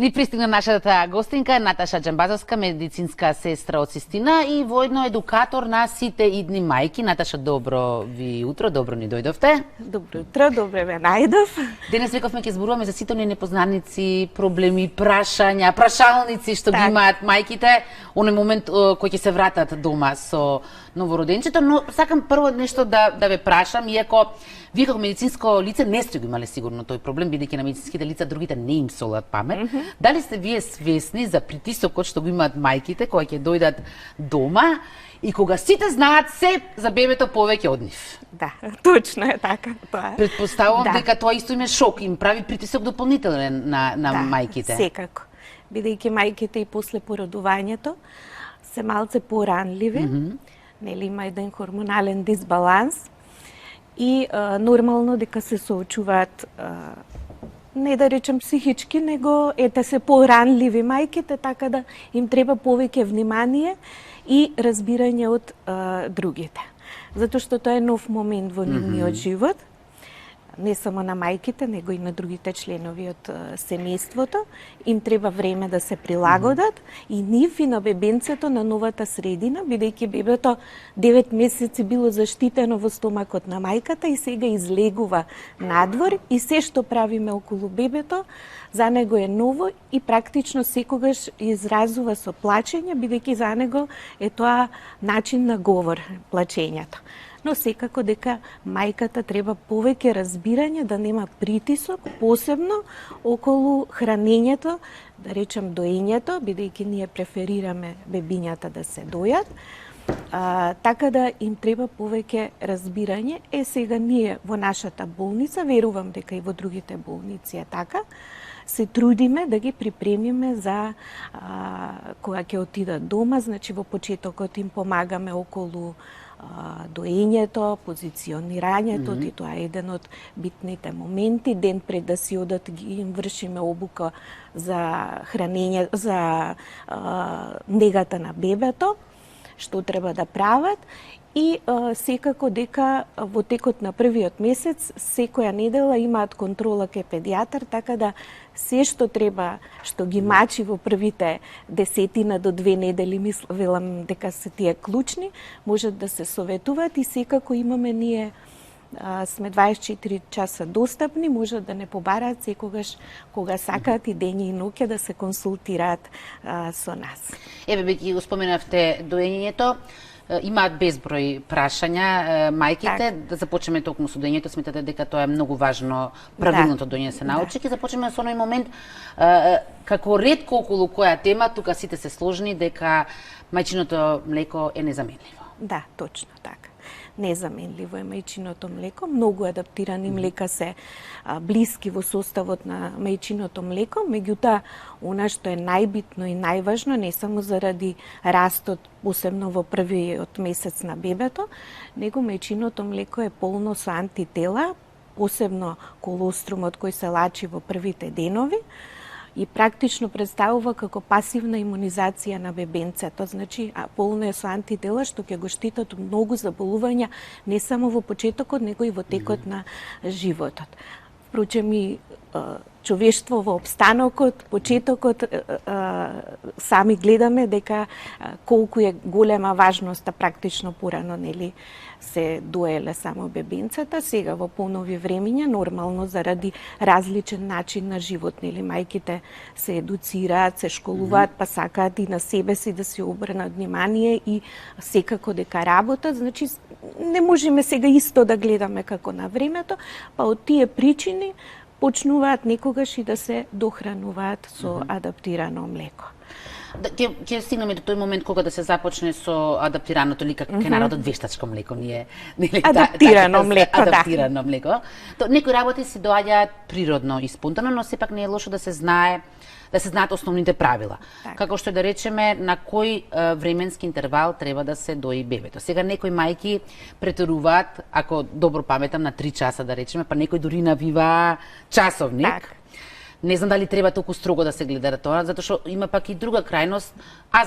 Ни пристигна нашата гостинка Наташа Џамбазовска, медицинска сестра од Систина и воедно едукатор на сите идни мајки. Наташа, добро ви утро, добро ни дојдовте. Добро утро, добре ме најдов. Денес вековме ќе зборуваме за сите оние непознаници, проблеми, прашања, прашалници што ги имаат мајките оној момент кој ќе се вратат дома со новороденчето, но сакам прво нешто да ве прашам, иако вие како медицинско лице не сте го имале сигурно тој проблем, бидејќи на медицинските лица другите не им солат памет. Дали сте вие свесни за притисокот што го имаат мајките кога ќе дојдат дома и кога сите знаат се за бебето повеќе од нив? Да, точно е така тоа. Предпоставувам дека тоа исто им е шок, им прави притисок дополнителен на мајките. Секако. Бидејќи мајките и после породувањето се малце поранливи, нели има еден хормонален дисбаланс и нормално дека се соочуваат не да речем психички, него се поранливи мајките, така да им треба повеќе внимание и разбирање од другите. Затоа што тоа е нов момент во нивниот живот, не само на мајките, него и на другите членови од семејството. Им треба време да се прилагодат и нив и на бебенцето на новата средина, бидејќи бебето 9 месеци било заштитено во стомакот на мајката и сега излегува надвор и се што правиме околу бебето за него е ново и практично секогаш изразува со плачење, бидејќи за него е тоа начин на говор, плачењето. Но секако дека мајката треба повеќе разбирање, да нема притисок, посебно околу хранењето, да речем доењето, бидејќи ние преферираме бебињата да се дојат, така да им треба повеќе разбирање. Сега ние во нашата болница, верувам дека и во другите болници е така, се трудиме да ги припремиме за кога ќе отидат дома, значи во почетокот им помагаме околу доењето, позиционирањето, и тоа е еден од битните моменти. Ден пред да си одат ги им вршиме обука за хранење, за негата на бебето, што треба да прават. И секако дека во текот на првиот месец, секоја недела имаат контрола кај педијатар, така да се што треба, што ги мачи во првите 10 до 2 недели, велам дека се тие клучни, можат да се советуваат и секако имаме ние сме 24 часа достапни, можат да не побараат секогаш кога сакаат и дење и ноќе да се консултираат со нас. Еве, веќе го споменавте доењето, имаат безброј прашања мајките. Да започнеме токму со доењето, сметате дека тоа е многу важно, правилното доење се научи. Ќе започнеме со оној момент како ретко околу која тема, тука сите се сложни дека мајчиното млеко е незаменливо. Да, точно така. Незаменливо е мајчиното млеко, многу адаптирани млека се блиски во составот на мајчиното млеко, меѓутоа она што е најбитно и најважно, не само заради растот, посебно во првиот месец на бебето, него мајчиното млеко е полно со антитела, посебно колострумот кој се лачи во првите денови, и практично представува како пасивна имунизација на бебенцето. Значи, полно е со антитела што ќе го штитат од многу заболувања не само во почетокот, него и во текот на животот. Впрочем и човештво во обстанокот, почетокот, сами гледаме дека колку е голема важноста практично порано, нели, се доеле само бебенцата. Сега во понови времиња, нормално заради различен начин на живот, нели, мајките се едуцираат, се школуваат, па сакаат и на себе си да се обрнат внимание и секако дека работат. Значи, не можеме сега исто да гледаме како на времето, па од тие причини почнуваат некогаш и да се дохрануваат со адаптирано млеко. Ќе стигнеме до тој момент кога да се започне со адаптираното, или како народот вештачко млеко, ние нели адаптирано млеко, адаптирано млеко. Некои работи се доаѓаат природно и спонтано, но сепак не е лошо да се знае, да се знаат основните правила. Како што да речеме на кој временски интервал треба да се дои бебето. Сега некои мајки претеруваат, ако добро паметам, на 3 часа да речеме, па некои дури навива часовник. Не знам дали треба толку строго да се гледа тоа, затоа што има пак и друга крајност,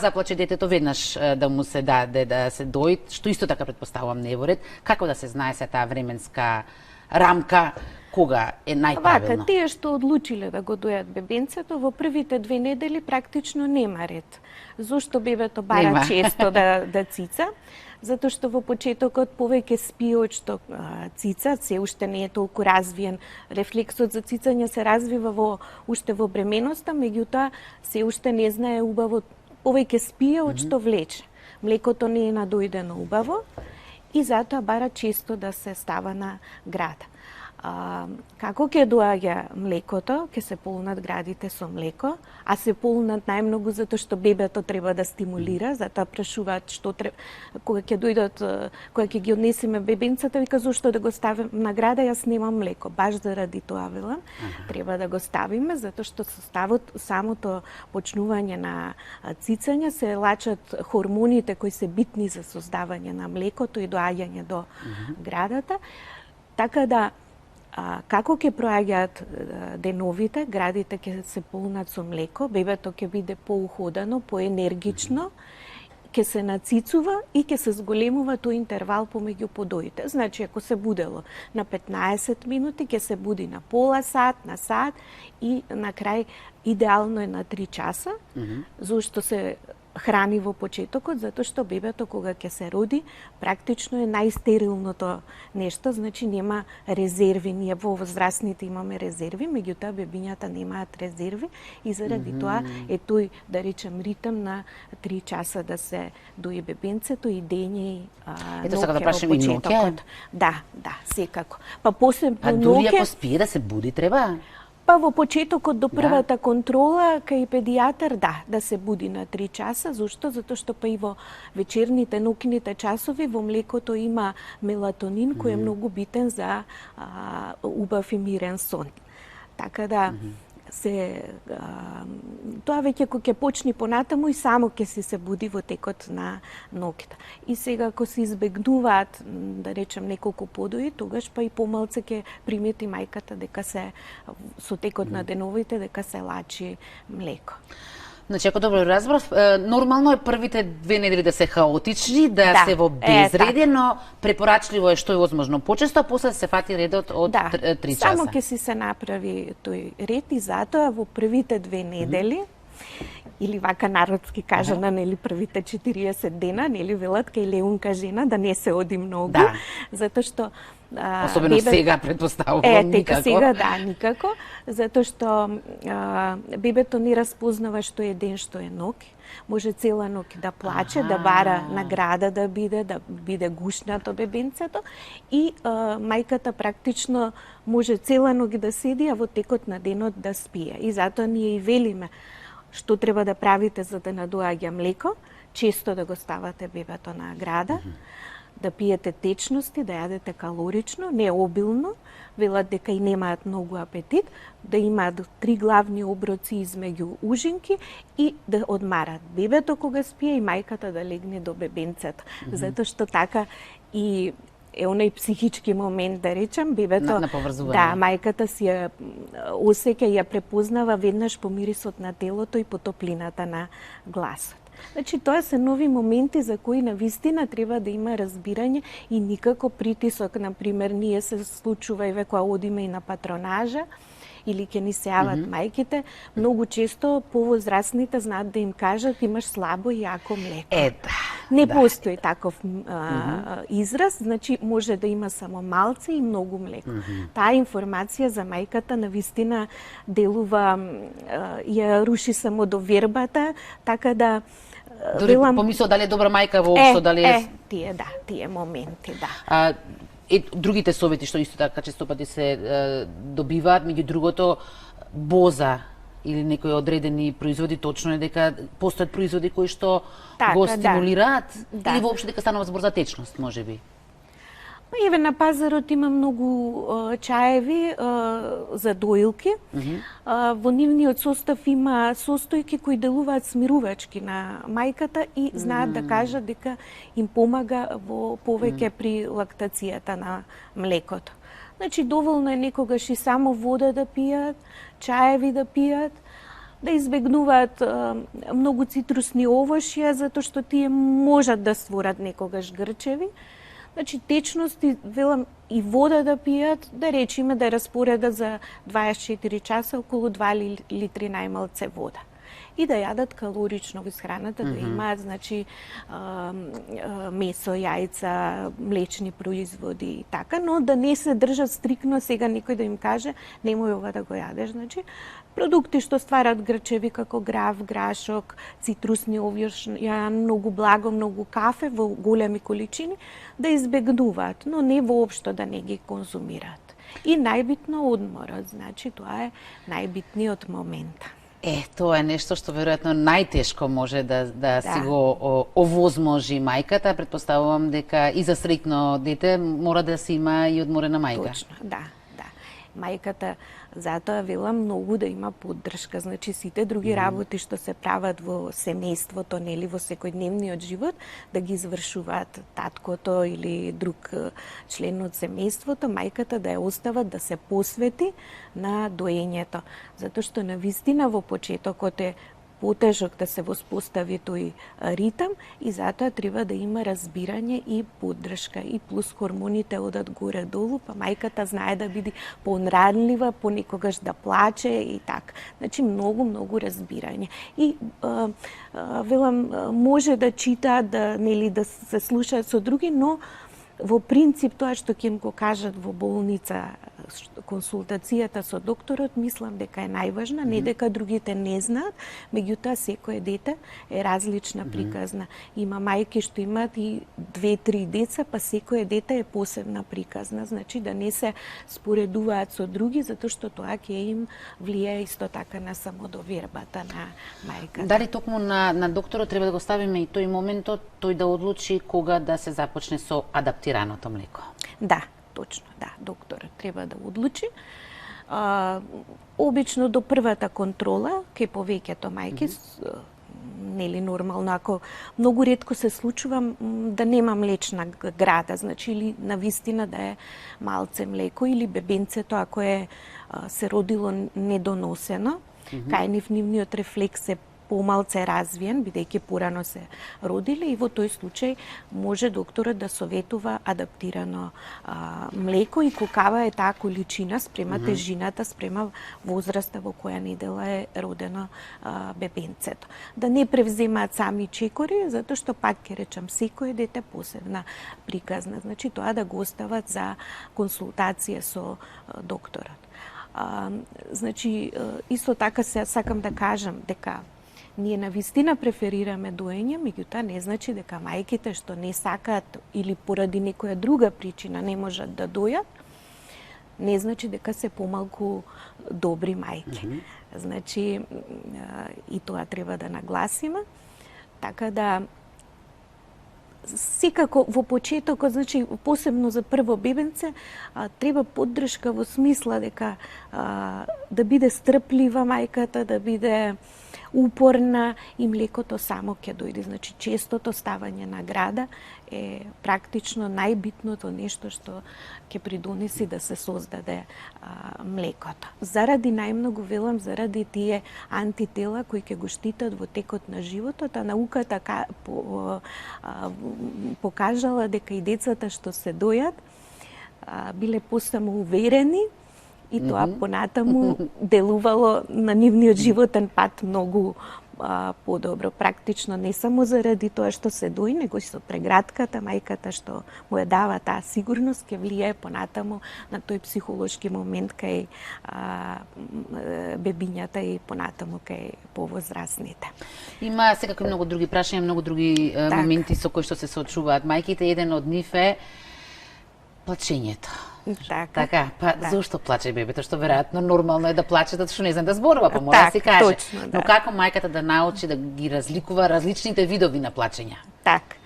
заплаче детето веднаш да му се даде да се дои, што исто така предпоставувам не е во ред. Како да се знае се таа временска рамка, кога е најправилно? Вака, тие што одлучиле да го дојат бебенцето, во првите 2 недели практично нема ред. Зошто бебето бара Нема. често да цица? Затоа што во почетокот повеќе спи од што цица, се уште не е толку развиен. Рефлексот за цицање се развива уште во бременоста, меѓутоа се уште не знае убаво, повеќе спие од што влече. Млекото не е надојдено убаво и затоа бара често да се става на града. Како ќе доаѓа млекото, ќе се полнат градите со млеко, а се полнат најмногу затоа што бебето треба да стимулира, затоа прашуваат што треба, кога ќе дојдат, кога ќе ги однесеме бебенцата, вика зошто да го ставим на града, јас немам млеко, баш заради тоа велам, треба да го ставиме, затоа што со самото почнување на цицање се лачат хормоните кои се битни за создавање на млекото и доаѓање до градата, така да како ќе проаѓаат деновите, градите ќе се полнат со млеко, бебето ќе биде поуходано, поенергично, ќе се нацицува и ќе се зголемува тој интервал помеѓу подоите. Значи, ако се будело на 15 минути, ќе се буди на пола сат, на сат и на крај идеално е на 3 часа, зашто се храни во почетокот, затоа што бебето кога ќе се роди, практично е најстерилното нешто, значи нема резерви. Ние во возрастните имаме резерви, меѓутоа бебињата немаат резерви и заради тоа е тој, да речем, ритм на 3 часа да се дои бебенцето и дење и Ето сака да ноќе прашам во и ноќе? почетокот. Да, секако. Па после по дури ноќе, ако спие да се буди треба? па во почетокот до првата контрола кај педијатар, да се буди на 3 часа. Зошто? Затоа што па и во вечерните, ноќните часови во млекото има мелатонин кој е многу битен за убав и мирен сон. Така да тоа веќе кога ќе почне понатаму и само ќе се буди во текот на ноќта. И сега ако се избегнуваат, да речем, неколку подои, тогаш па и помалце ќе примети мајката дека се со текот на деновите дека се лачи млеко. Значи, ако добро разбрав, нормално е првите 2 недели да се хаотични, да се во безредие, но препорачливо е што е возможно почесто, а после се фати редот од 3 часа. Само ќе си се направи тој ред и затоа во првите 2 недели, или вака народски кажана, нели првите 40 дена, нели велат кај леунка жена да не се оди многу, затоа што особено сега претпоставувам никако. Сега никако, затоа што бебето не распознава што е ден, што е ноќ. Може цела ноќ да плаче, да бара награда да биде гушнато бебенцето и мајката практично може цела ноќ да седи, а во текот на денот да спие. И затоа ние и велиме што треба да правите за да надоаѓа млеко, често да го ставате бебето на града, да пиете течности, да јадете калорично, не обилно, велат дека и немаат многу апетит, да имаат 3 главни оброци измеѓу ужинки и да одмарат бебето кога спие и мајката да легне до бебенцето. Затоа што така и е оној психички момент, да речем, бебето, на поврзување. мајката си ја осеќа и ја препознава веднаш по мирисот на телото и по топлината на гласот. Значи, тоа се нови моменти за кои навистина треба да има разбирање и никако притисок. Например, ние се случува и кога одиме и на патронажа, или ќе ни се јават мајките, многу често повозрастните знаат да им кажат имаш слабо и јако млеко. Не постои таков израз, значи може да има само малце и многу млеко. Таа информација за мајката навистина делува, ја руши само довербата, така да дори помисло дали е добра мајка воопшто, дали е... Тие моменти, другите совети што исто така често пати се добиваат, меѓу другото, боза или некои одредени производи, точно е дека постојат производи кои што го стимулираат, или воопшто дека станува збор за течност, можеби? Еве на пазарот има многу чаеви за доилки. Во нивниот состав има состојки кои делуваат смирувачки на мајката и знаат да кажат дека им помага во повеќе при лактацијата на млекото. Значи доволно е некогаш и само вода да пијат, чаеви да пијат, да избегнуваат многу цитрусни овошја, затоа што тие можат да створат некогаш грчеви. Значи течности, велам, и вода да пијат, да речеме да распоредат за 24 часа околу 2 литри најмалце вода. И да јадат калорично во храната, да имаат, значи, месо, јајца, млечни производи и така, но да не се држат стрикно, сега некој да им каже, немој ова да го јадеш, значи, продукти што стварат грчеви како грав, грашок, цитрусни овјаш, многу благо, многу кафе во големи количини, да избегнуваат, но не воопшто да не ги конзумираат. И најбитно одморот, значи, тоа е најбитниот момент. Тоа е нешто што веројатно најтешко може да си го овозможи мајката. Претпоставувам дека и за среќно дете мора да се има и одморена мајка. Точно, да. Мајката, затоа велам, многу да има поддршка. Значи, сите други работи што се прават во семејството, нели, во секојдневниот живот, да ги извршуваат таткото или друг член од семејството, мајката да ја остават да се посвети на доењето. Затоа што навистина во почетокот е потежок да се воспостави тој ритам и затоа треба да има разбирање и поддршка и плюс хормоните одат горе-долу, па мајката знае да биде понрадлива, понекогаш да плаче и така. Значи многу разбирање. И велам, може да читаат, да се слушаат со други, но во принцип тоа што ќе им го кажат во болница, консултацијата со докторот, мислам дека е најважна, не дека другите не знаат, меѓутоа секое дете е различна приказна. Има мајки што имаат и 2-3 деца, па секое дете е посебна приказна, значи да не се споредуваат со други, затоа што тоа ќе им влијае исто така на самодовербата на мајката. Дали токму на докторот треба да го ставиме и тој моментот, тој да одлучи кога да се започне со адаптираното млеко? Да, точно, да, докторот треба да одлучи. Обично до првата контрола, кај повеќето мајки, нели нормално, ако многу ретко се случува да нема млечна града, значи или навистина да е малце млеко, или бебенцето ако е се родило недоносено, кај нивниот рефлекс е помалце развиен, бидејќи порано се родиле, и во тој случај може докторот да советува адаптирано млеко и колкава е таа количина спрема тежината, спрема возраста во која недела е родено бебенцето. Да не превземаат сами чекори, затоа што пак ќе речам секој дете посебна приказна. Значи тоа да го остават за консултација со докторот. Значи исто така се сакам да кажам дека ние навистина преферираме доење, меѓутоа не значи дека мајките што не сакаат или поради некоја друга причина не можат да дојат, не значи дека се помалку добри мајки. Значи и тоа треба да нагласиме. Така да секако во почетокот, значи посебно за прво бебенце, треба поддршка во смисла дека да биде стрплива мајката, да биде упорна и млекото само ќе дојде. Значи честото ставање на града е практично најбитното нешто што ќе придонеси да се создаде млекото. Заради најмногу, велам, заради тие антитела кои ќе го штитат во текот на животот, а науката покажала дека и децата што се дојат биле посамоуверени и тоа понатаму делувало на нивниот животен пат многу подобро. Практично не само заради тоа што се дои, него и со прегратката, мајката што му ја дава таа сигурност, ќе влијае понатаму на тој психолошки момент кај бебињата и понатаму кај повозрасните. Има секако многу други прашања, многу други моменти со кои што се соочуваат мајките. Еден од нив е плачењето. Така, зошто плаче бебето? Што веројатно нормално е да плаче, затоа што не знае да зборува, па мора да се каже. Точно, Но како мајката да научи да ги разликува различните видови на плачења? Так,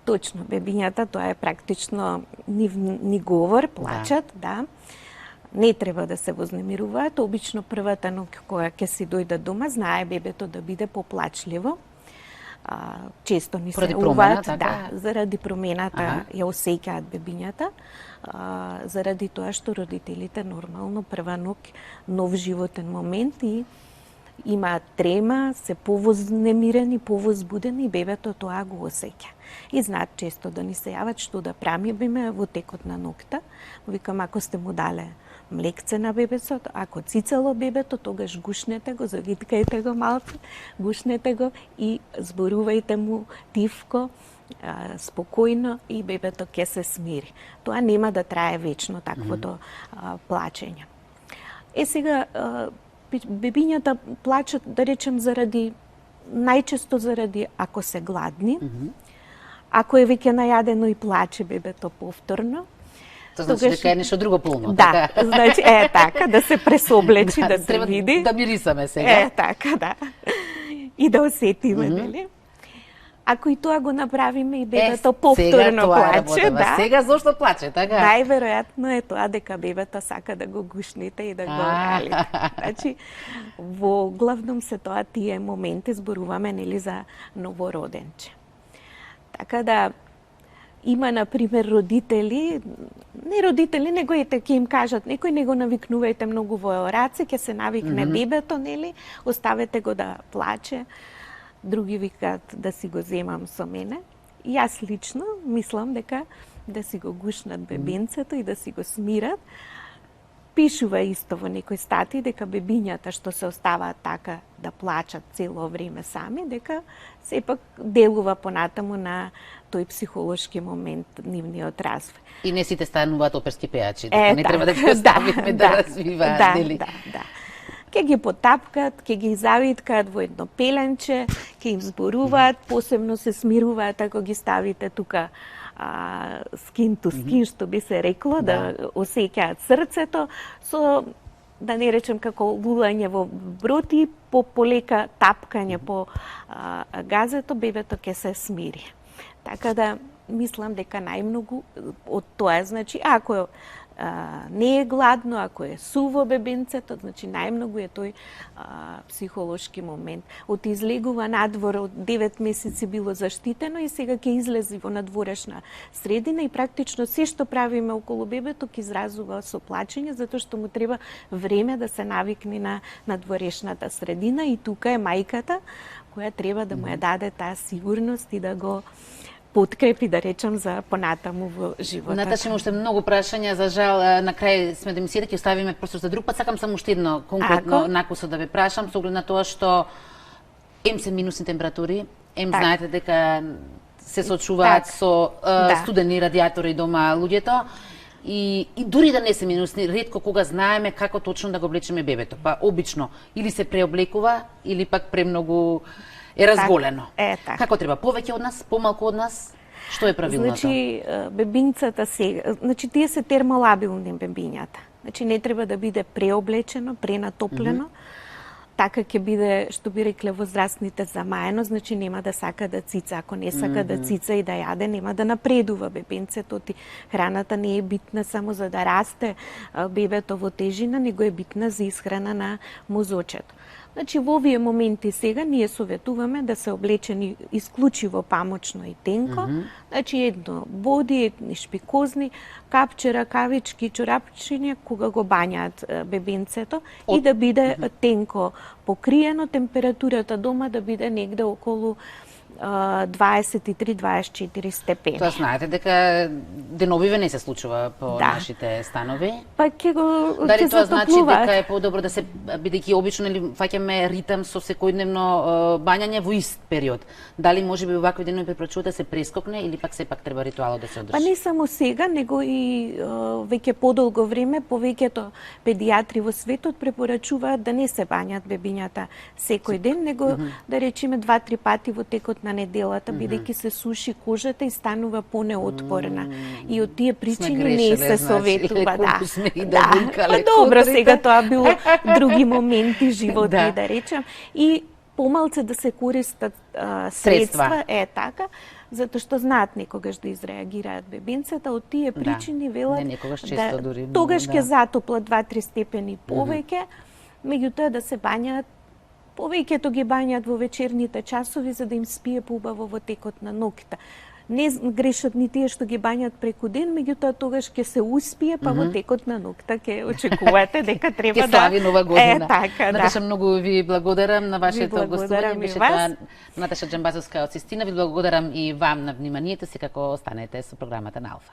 точно. Бебињата, тоа е практично ни говор, плачат, да. Не треба да се вознемируваат. Обично првата ноќ која ќе си дојде дома, знае бебето да биде поплачливо. Често ни се уваат, заради промената ја осеќаат бебињата, заради тоа што родителите нормално прва ноќ нов животен момент и имаат трема, се повознемирени, повозбудени и бебето тоа го осеќа. И знаат често да ни се јават што да правиме во текот на ноќта. Викам, ако сте му дале млекце на бебецот, ако цицало бебето, тогаш гушнете го, завиткајте го малце, гушнете го и зборувајте му тивко, спокојно и бебето ќе се смири. Тоа нема да трае вечно таквото плачење. Сега, бебињата плачат, да речем, најчесто заради ако се гладни, ако е веќе најадено и плаче бебето повторно. Тоа значи дека е нешто друго полно. Да, така. значи така, да се пресоблечи, да се види. Да мирисаме сега. Така, да. И да осетиме, нели? Ако и тоа го направиме и бебето повторно плаче, да. Сега зошто плаче, така? Најверојатно е тоа дека бебето сака да го гушнете и да го ралите. Значи, во главном се тоа тие моменти зборуваме, нели, за новороденче. Така да, има, например, родители, не родители, него ќе им кажат, некој не го навикнувајте многу во раце, ќе се навикне бебето, нели, оставете го да плаче. Други викаат да си го земам со мене. И јас лично мислам дека да си го гушнат бебенцето и да си го смират. Пишува исто во некои статии дека бебињата што се оставаат така да плачат цело време сами, дека сепак делува понатаму на тој психолошки момент нивниот развој. И не сите стануваат оперски пејачи, дека не треба да ги оставиме да развиваат, нели? Да. Ке ги потапкат, ке ги завиткаат во едно пеленче, ке им зборуваат, посебно се смируваат ако ги ставите тука скин to скин, што би се рекло, да осеќаат срцето, со, да не речем, како лулање во броти, по полека тапкање по газето, бебето ќе се смири. Така да, мислам дека најмногу од тоа, значи, ако не е гладно, ако е суво бебенцето, значи најмногу е тој психолошки момент. Од излегува надвор, од 9 месеци било заштитено и сега ќе излези во надворешна средина и практично се што правиме околу бебето ќе изразува со плачење, затоа што му треба време да се навикне на надворешната средина и тука е мајката која треба да му ја даде таа сигурност и да го подкрепи, да речам, за понатаму во животот. Наташа, има уште многу прашања, за жал, на крај сме да ми седи, ќе оставиме простор за друг пат. Сакам само уште едно конкретно накусо да ве прашам, со оглед на тоа што се минусни температури, знаете дека се соочуваат со студени радиатори дома луѓето, и дури да не се минусни, ретко кога знаеме како точно да го облечеме бебето. Па обично или се преоблекува, или пак премногу е разголено. Така. Како треба? Повеќе од нас, помалку од нас? Што е правилното? Значи, бебинцата сега, значи тие се термолабилни бебињата. Значи не треба да биде преоблечено, пренатоплено. Така ќе биде, што би рекле возрастните, замаено, значи нема да сака да цица. Ако не сака да цица и да јаде, нема да напредува бебенцето. Храната не е битна само за да расте бебето во тежина, него е битна за исхрана на мозочето. Значи, во овие моменти сега ние советуваме да се облечени исклучиво памучно и тенко, значи едно боди, едни шпикозни, капче, ракавички, чорапчиња, кога го бањаат бебенцето и да биде тенко покриено, температурата дома да биде негде околу 23-24 степени. Тоа знаете дека деновиве не се случува по нашите станови. Па ќе го дали тоа значи дека е подобро да се, бидејќи обично нели фаќаме ритам со секојдневно бањање во ист период. Дали можеби вакви денови препорачувате да се прескокне или пак сепак треба ритуалот да се одржи? Па не само сега, него и веќе подолго време повеќето педиатри во светот препорачуваат да не се бањат бебињата секој ден, него да речеме 2-3 пати во текот на неделата, бидејќи се суши кожата и станува понеотпорна. И од тие причини не се советува. Па добро, сега тоа било други моменти живот, да речем. И помалце да се користат средства, така, затоа што знаат некогаш да изреагираат бебенцата, од тие причини велат тогаш ќе затоплат 2-3 степени повеќе, меѓутоа да се бањаат повеќето ги бањаат во вечерните часови за да им спие поубаво во текот на ноќта. Не грешат ни тие што ги бањат преку ден, меѓутоа тогаш ќе се успие, па во текот на ноќта ќе очекувате дека треба да слави нова година. Така, Наташа, многу ви благодарам на вашето благодарам гостување. и вас. Наташа Джамбазовска од Систина. Ви благодарам и вам на вниманието. Секако останете со програмата на Алфа.